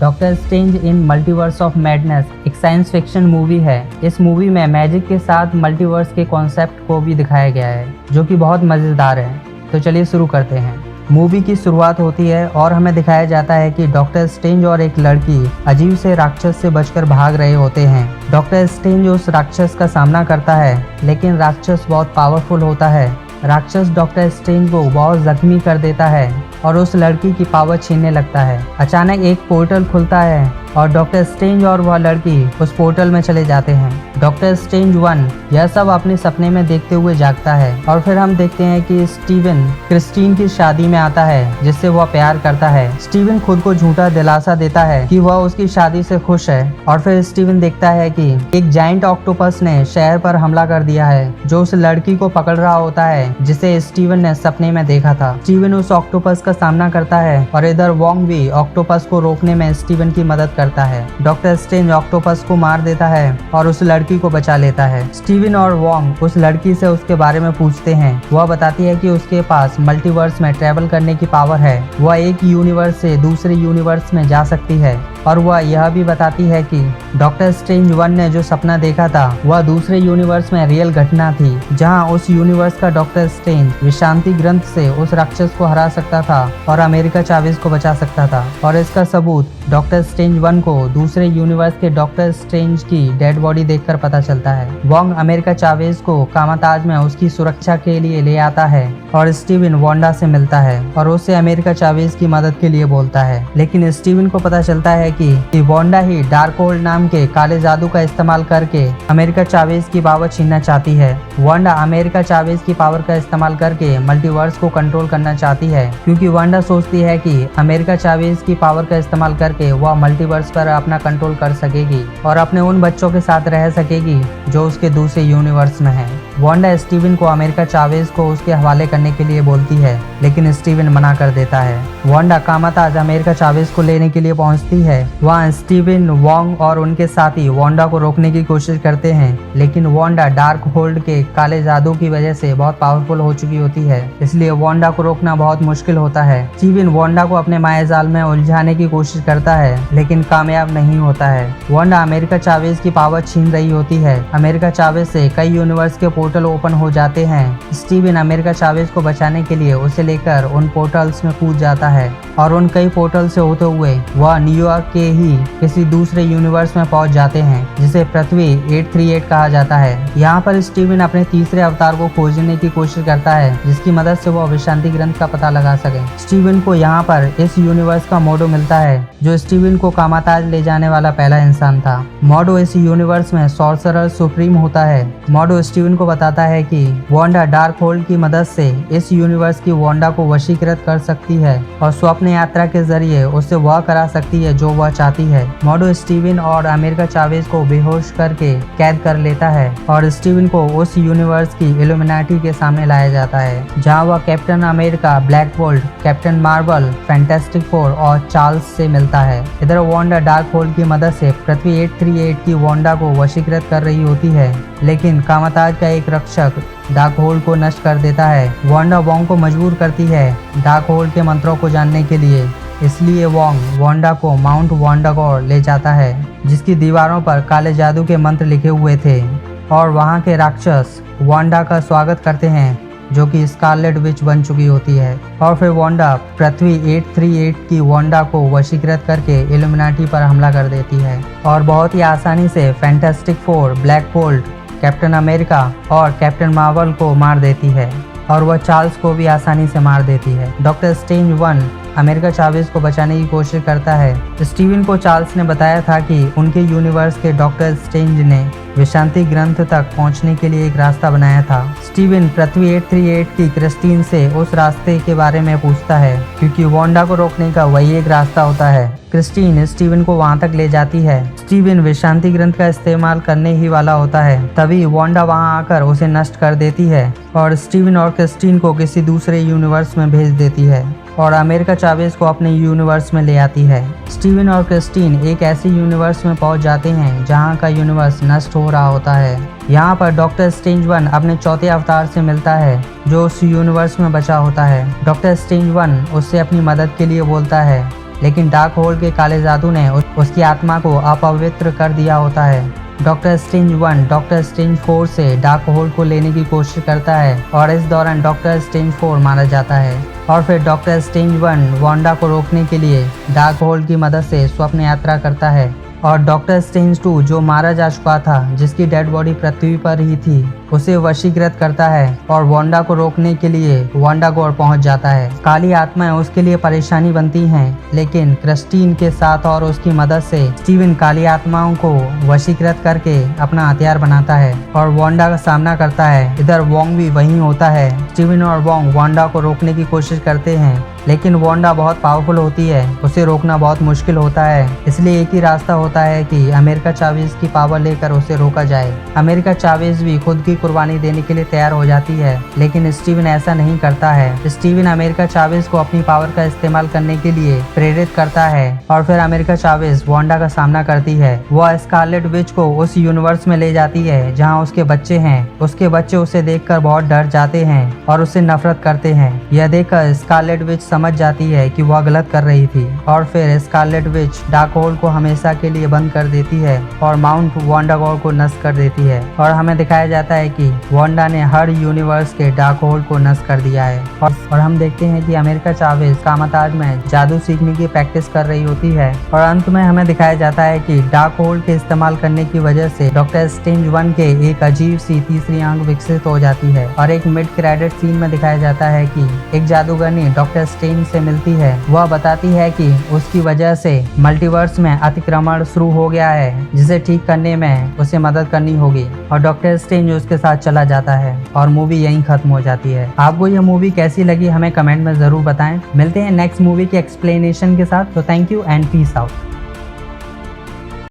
Doctor strange in multiverse of madness एक science fiction movie है। इस मूवी में मैजिक के साथ मल्टीवर्स के कॉन्सेप्ट को भी दिखाया गया है, जो कि बहुत मज़ेदार है। तो चलिए शुरू करते हैं। मूवी की शुरुआत होती है और हमें दिखाया जाता है कि डॉक्टर स्ट्रेंज और एक लड़की अजीब से राक्षस से बचकर भाग रहे होते हैं। डॉक्टर स्ट्रेंज उस राक्षस का सामना करता है, लेकिन राक्षस बहुत पावरफुल होता है। राक्षस डॉक्टर स्ट्रेंज को बहुत जख्मी कर देता है और उस लड़की की पावर छीनने लगता है। अचानक एक पोर्टल खुलता है और डॉक्टर स्ट्रेंज और वह लड़की उस पोर्टल में चले जाते हैं। डॉक्टर स्ट्रेंज 1 यह सब अपने सपने में देखते हुए जागता है और फिर हम देखते हैं कि स्टीवन क्रिस्टीन की शादी में आता है, जिससे वह प्यार करता है। स्टीवन खुद को झूठा दिलासा देता है कि वह उसकी शादी से खुश है और फिर स्टीवन देखता है कि एक जायंट ऑक्टोपस ने शहर पर हमला कर दिया है, जो उस लड़की को पकड़ रहा होता है जिसे स्टीवन ने सपने में देखा था। स्टीवन उस ऑक्टोपस का सामना करता है और इधर वोंग भी ऑक्टोपस को रोकने में स्टीवन की मदद करता है। डॉक्टर स्ट्रेंज ऑक्टोपस को मार देता है और उस लड़की को बचा लेता है। स्टीवन और वोंग उस लड़की से उसके बारे में पूछते हैं। वह बताती है कि उसके पास मल्टीवर्स में ट्रैवल करने की पावर है। वह एक यूनिवर्स से दूसरे यूनिवर्स में जा सकती है और वह यह भी बताती है कि डॉक्टर स्ट्रेंज 1 ने जो सपना देखा था वह दूसरे यूनिवर्स में रियल घटना थी, जहां उस यूनिवर्स का डॉक्टर स्ट्रेंज विशांति ग्रंथ से उस राक्षस को हरा सकता था और अमेरिका चावेज को बचा सकता था। और इसका सबूत डॉक्टर स्ट्रेंज 1 को दूसरे यूनिवर्स के डॉक्टर स्ट्रेंज की डेड बॉडी देखकर पता चलता है। वोंग अमेरिका चावेज को कामाताज में उसकी सुरक्षा के लिए ले आता है और स्टीवन वांडा से मिलता है और उससे अमेरिका चावेज की मदद के लिए बोलता है। लेकिन स्टीवन को पता चलता है कि वांडा ही डार्क होल्ड नाम के काले जादू का इस्तेमाल करके अमेरिका चावेज की पावर छीनना चाहती है। वांडा अमेरिका चावेज की पावर का इस्तेमाल करके मल्टीवर्स को कंट्रोल करना चाहती है, क्योंकि वांडा सोचती है कि अमेरिका चावेज की पावर का इस्तेमाल करके वह मल्टीवर्स पर अपना कंट्रोल कर सकेगी और अपने उन बच्चों के साथ रह सकेगी जो उसके दूसरे यूनिवर्स में हैं। वांडा स्टीवन को अमेरिका चावेज को उसके हवाले करने के लिए बोलती है, लेकिन स्टीवन मना कर देता है। वांडा कामाताज अमेरिका चावेज को लेने के लिए पहुंचती है। वहां स्टीवन, वोंग और उनके साथी वांडा को रोकने की कोशिश करते हैं, लेकिन वांडा डार्क होल्ड के काले जादू की वजह से बहुत पावरफुल हो चुकी होती है, इसलिए वांडा को रोकना बहुत मुश्किल होता है। स्टीवन वांडा को अपने मायाजाल में उलझाने की कोशिश करता है, लेकिन कामयाब नहीं होता है। वांडा अमेरिका चावेज की पावर छीन रही होती है। अमेरिका चावेज से कई यूनिवर्स के पोर्टल ओपन हो जाते हैं। स्टीवन अमेरिका चावेज को बचाने के लिए उसे लेकर उन पोर्टल्स में कूद जाता है और उन कई पोर्टल से होते हुए वह न्यूयॉर्क के ही किसी दूसरे यूनिवर्स में पहुंच जाते हैं, जिसे पृथ्वी 838 कहा जाता है। यहाँ पर स्टीवन अपने तीसरे अवतार को खोजने की कोशिश करता है, जिसकी मदद से वह विशांति ग्रंथ का पता लगा सके। स्टीवन को यहाँ पर इस यूनिवर्स का मोडो मिलता है, जो स्टीवन को कामाताज ले जाने वाला पहला इंसान था। मोडो इस यूनिवर्स में सॉर्सरर सुप्रीम होता है। मोडो स्टीवन को बताता है कि वांडा डार्क होल्ड की मदद से इस यूनिवर्स की वांडा को वशीकृत कर सकती है और स्वप्न यात्रा के जरिए उससे वह करा सकती है जो वह चाहती है। मोडो स्टीवन और अमेरिका चावेज को बेहोश करके कैद कर लेता है और स्टीवन को उस यूनिवर्स की इल्यूमिनाटी के सामने लाया जाता है, जहां वह captain America, black bolt, captain Marvel, fantastic four और चार्ल्स से मिलता है। इधर वांडा डार्क होल्ड की मदद से पृथ्वी 838 की वांडा को वशीकृत कर रही होती है, लेकिन कामाताज का एक रक्षक डार्क होल्ड को नष्ट कर देता है। वांडा वोंग को मजबूर करती है डार्क होल्ड के मंत्रों को जानने के लिए, इसलिए वोंग वांडा को माउंट वांडागोर ले जाता है, जिसकी दीवारों पर काले जादू के मंत्र लिखे हुए थे और वहां के राक्षस वांडा का स्वागत करते हैं, जो कि स्कारलेट विच बन चुकी होती है। और फिर वांडा पृथ्वी 838 की वांडा को वशीकृत करके इल्यूमिनाटी पर हमला कर देती है और बहुत ही आसानी से fantastic four, black bolt, captain America और कैप्टन मार्वल को मार देती है और वह चार्ल्स को भी आसानी से मार देती है। डॉक्टर स्ट्रेंज 1 अमेरिका चावेज को बचाने की कोशिश करता है। स्टीवन को चार्ल्स ने बताया था कि उनके यूनिवर्स के डॉक्टर स्ट्रेंज ने विशांति ग्रंथ तक पहुंचने के लिए एक रास्ता बनाया था। स्टीवन पृथ्वी 838 की क्रिस्टीन से उस रास्ते के बारे में पूछता है, क्योंकि वांडा को रोकने का वही एक रास्ता होता है। क्रिस्टीन स्टीवन को वहां तक ले जाती है। स्टीवन विशांति ग्रंथ का इस्तेमाल करने ही वाला होता है, तभी वांडा वहां आकर उसे नष्ट कर देती है और स्टीवन और क्रिस्टीन को किसी दूसरे यूनिवर्स में भेज देती है और अमेरिका चावेज को अपने यूनिवर्स में ले आती है। स्टीवन और क्रिस्टीन एक ऐसे यूनिवर्स में पहुंच जाते हैं जहां का यूनिवर्स नष्ट हो रहा होता है। यहाँ पर डॉक्टर स्ट्रेंज 1 अपने चौथे अवतार से मिलता है, जो उस यूनिवर्स में बचा होता है। डॉक्टर स्ट्रेंज 1 उससे अपनी मदद के लिए बोलता है लेकिन डार्क होल के काले जादू ने उसकी आत्मा को अपवित्र कर दिया होता है। डॉक्टर स्ट्रेंज 1 डॉक्टर स्ट्रेंज 4 से डार्क होल को लेने की कोशिश करता है और इस दौरान डॉक्टर स्ट्रेंज 4 मारा जाता है। और फिर डॉक्टर स्ट्रेंज 1 वांडा को रोकने के लिए डार्क होल की मदद से स्वप्न यात्रा करता है और डॉक्टर स्ट्रेंज 2 जो मारा जा चुका था, जिसकी डेड बॉडी पृथ्वी पर ही थी, उसे वशीकृत करता है और वांडा को रोकने के लिए वांडा गोर पहुंच जाता है। काली आत्माएं उसके लिए परेशानी बनती हैं, लेकिन क्रिस्टीन के साथ और उसकी मदद से स्टीवन काली आत्माओं को वशीकृत करके अपना हथियार बनाता है और वांडा का सामना करता है। इधर वोंग भी वहीं होता है। स्टीवन और वोंग वांडा को रोकने की कोशिश करते हैं, लेकिन वांडा बहुत पावरफुल होती है, उसे रोकना बहुत मुश्किल होता है। इसलिए एक ही रास्ता होता है कि अमेरिका चावेज की पावर लेकर उसे रोका जाए। अमेरिका चावेज भी खुद की कुर्बानी देने के लिए तैयार हो जाती है, लेकिन स्टीवन ऐसा नहीं करता है। स्टीवन अमेरिका चावेज को अपनी पावर का इस्तेमाल करने के लिए प्रेरित करता है और फिर अमेरिका चावेज वांडा का सामना करती है। वह स्कारलेट विच को उस यूनिवर्स में ले जाती है जहाँ उसके बच्चे हैं। उसके बच्चे उसे देखकर बहुत डर जाते हैं और उससे नफरत करते हैं। यह देखकर स्कारलेट विच समझ जाती है कि वह गलत कर रही थी और फिर स्कारलेट विच डार्क होल को हमेशा के लिए बंद कर देती है और माउंट वांडा गोर को नष्ट कर देती है। और हमें दिखाया जाता है कि वांडा ने हर यूनिवर्स के डार्क होल को नष्ट कर दिया है। और हम देखते हैं कि अमेरिका चावेज कामाताज में जादू सीखने की प्रैक्टिस कर रही होती है और अंत में हमें दिखाया जाता है कि डार्क होल के इस्तेमाल करने की वजह से डॉक्टर स्ट्रेंज 1 के एक अजीब सी तीसरी आंख विकसित हो जाती है। और एक मिड क्रेडिट सीन में दिखाया जाता है कि एक जादूगरनी डॉक्टर स्ट्रेंज से मिलती है। वह बताती है कि उसकी वजह से मल्टीवर्स में अतिक्रमण शुरू हो गया है, जिसे ठीक करने में उसे मदद करनी होगी और डॉक्टर स्ट्रेंज उसके साथ चला जाता है और मूवी यहीं खत्म हो जाती है। आपको यह मूवी कैसी लगी हमें कमेंट में जरूर बताएं। मिलते हैं नेक्स्ट मूवी के एक्सप्लेनेशन के साथ। तो thank you and peace out.